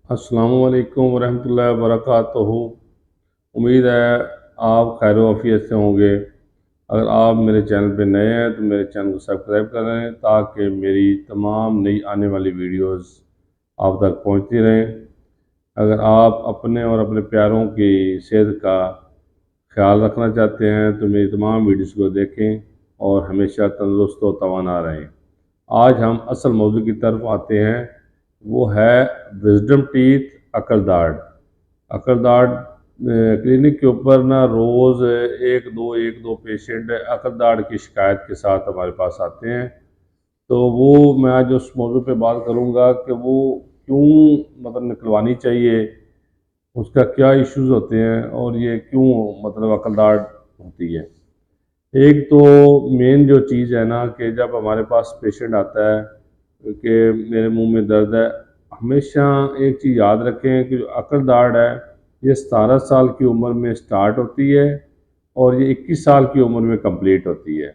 अस्सलाम वालेकुम वरहमतुल्लाहि वबरकातुहू। उम्मीद है आप खैर आफियत से होंगे। अगर आप मेरे चैनल पे नए हैं तो मेरे चैनल को सब्सक्राइब करें ताकि मेरी तमाम नई आने वाली वीडियोस आप तक पहुंचती रहें। अगर आप अपने और अपने प्यारों की सेहत का ख्याल रखना चाहते हैं तो मेरी तमाम वीडियोस को देखें और हमेशा तंदुरुस्त और तवाना रहें। आज हम असल मौजू की तरफ आते हैं, वो है विजडम टीथ अकलदाड़। अकलदाड़ क्लिनिक के ऊपर ना रोज़ एक दो पेशेंट अकलदाड़ की शिकायत के साथ हमारे पास आते हैं। तो वो मैं आज उस मौजू पे बात करूँगा कि वो क्यों निकलवानी चाहिए, उसका क्या इश्यूज होते हैं और ये क्यों अकलदाड़ होती है। एक तो मेन जो चीज़ है ना कि जब हमारे पास पेशेंट आता है कि मेरे मुंह में दर्द है, हमेशा एक चीज़ याद रखें कि जो अकल दाढ़ है ये 17 साल की उम्र में स्टार्ट होती है और ये 21 साल की उम्र में कंप्लीट होती है।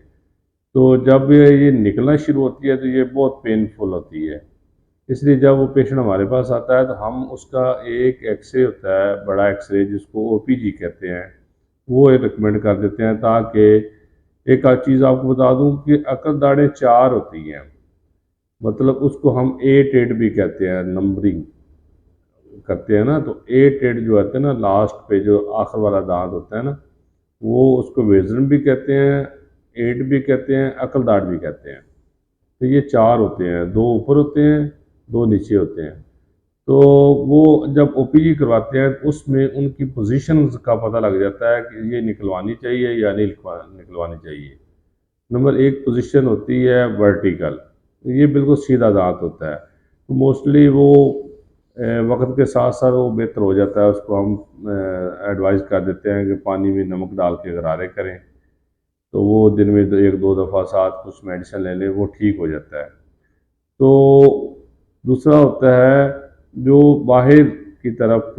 तो जब ये निकलना शुरू होती है तो ये बहुत पेनफुल होती है। इसलिए जब वो पेशेंट हमारे पास आता है तो हम उसका एक एक्सरे होता है, बड़ा एक्सरे जिसको ओपीजी कहते हैं, वो रिकमेंड कर देते हैं। ताकि एक आध चीज़ आपको बता दूं कि अकल दाढ़ें 4 होती हैं, उसको हम 8 भी कहते हैं, नंबरिंग करते हैं ना। तो 8 जो आते हैं ना लास्ट पे, जो आखिर वाला दांत होता है ना, वो उसको वेजन भी कहते हैं, 8 भी कहते हैं, अकल दाढ़ भी कहते हैं। तो ये 4 होते हैं, 2 ऊपर होते हैं, 2 नीचे होते हैं। तो वो जब ओपीजी करवाते हैं तो उसमें उनकी पोजीशन का पता लग जाता है कि ये निकलवानी चाहिए या नहीं निकलवानी चाहिए। नंबर एक पोजीशन होती है वर्टिकल, ये बिल्कुल सीधा दांत होता है। तो मोस्टली वो वक्त के साथ साथ वो बेहतर हो जाता है, उसको हम एडवाइस कर देते हैं कि पानी में नमक डाल के गरारे करें, तो वो दिन में एक दो दफ़ा साथ कुछ मेडिसिन ले लें, वो ठीक हो जाता है। तो दूसरा होता है जो बाहर की तरफ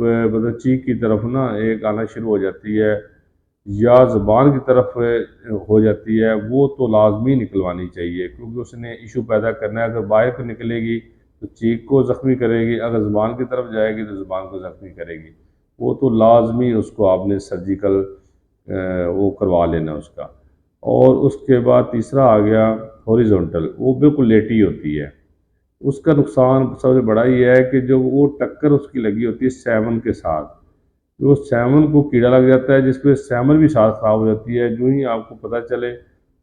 चीख की तरफ ना एक आना शुरू हो जाती है या ज़ुबान की तरफ हो जाती है, वो तो लाजमी निकलवानी चाहिए क्योंकि उसने इशू पैदा करना है। अगर बाहर को निकलेगी तो चीख को ज़ख्मी करेगी, अगर ज़ुबान की तरफ जाएगी तो ज़ुबान को ज़ख्मी करेगी। वो तो लाजमी उसको आपने सर्जिकल वो करवा लेना उसका। और उसके बाद तीसरा आ गया हॉरिजॉन्टल, वो बिल्कुल लेटी होती है। उसका नुकसान सबसे बड़ा ये है कि जो वो टक्कर उसकी लगी होती है सैमन के साथ, जो सैमन को कीड़ा लग जाता है जिसपे सैमन भी साथ खराब हो जाती है। जो ही आपको पता चले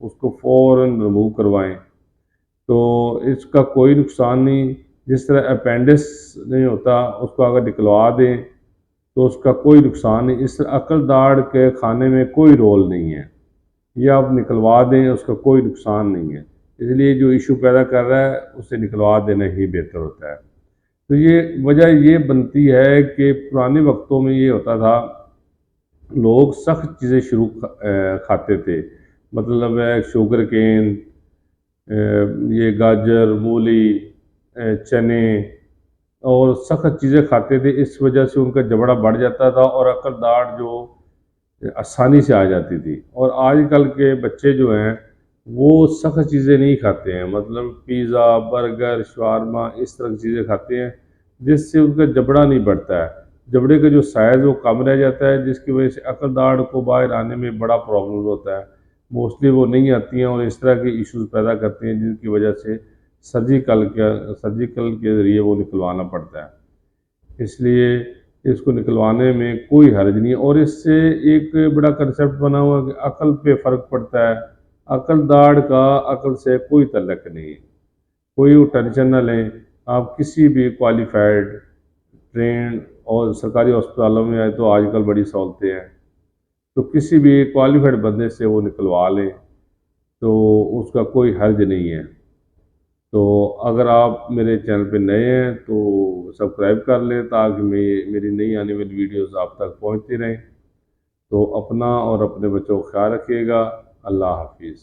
उसको फ़ौरन रिमूव करवाएं, तो इसका कोई नुकसान नहीं। जिस तरह अपेंडिक्स नहीं होता, उसको अगर निकलवा दें तो उसका कोई नुकसान नहीं। इस अकल दाढ़ के खाने में कोई रोल नहीं है, ये आप निकलवा दें उसका कोई नुकसान नहीं है। इसलिए जो इशू पैदा कर रहा है उसे निकलवा देना ही बेहतर होता है। तो ये वजह ये बनती है कि पुराने वक्तों में ये होता था, लोग सख्त चीज़ें खाते थे, मतलब है शुगर केन, ये गाजर, मूली, चने और सख्त चीज़ें खाते थे। इस वजह से उनका जबड़ा बढ़ जाता था और अकल दाढ़ जो आसानी से आ जाती थी। और आजकल के बच्चे जो हैं वो सख्त चीज़ें नहीं खाते हैं, पिज़्ज़ा, बर्गर, शवारमा इस तरह की चीज़ें खाते हैं जिससे उनका जबड़ा नहीं बढ़ता है। जबड़े का जो साइज़ वो कम रह जाता है, जिसकी वजह से अकल दाढ़ को बाहर आने में बड़ा प्रॉब्लम होता है। मोस्टली वो नहीं आती हैं और इस तरह के इश्यूज पैदा करती हैं जिनकी वजह से सर्जिकल के ज़रिए वो निकलवाना पड़ता है। इसलिए इसको निकलवाने में कोई हर्ज नहीं है। और इससे एक बड़ा कंसेप्ट बना हुआ है कि अकल पे फ़र्क पड़ता है। अकल दाढ़ का अकल से कोई तल्लक नहीं है, कोई वो टेंशन ना लें। आप किसी भी क्वालिफाइड, ट्रेंड और सरकारी अस्पतालों में आए तो आजकल बड़ी सहूलतें हैं, तो किसी भी क्वालिफाइड बंदे से वो निकलवा लें तो उसका कोई हर्ज नहीं है। तो अगर आप मेरे चैनल पे नए हैं तो सब्सक्राइब कर लें ताकि मेरी नई आने वाली वीडियोस आप तक पहुंचती रहें। तो अपना और अपने बच्चों का ख्याल रखिएगा। अल्लाह हाफिज़।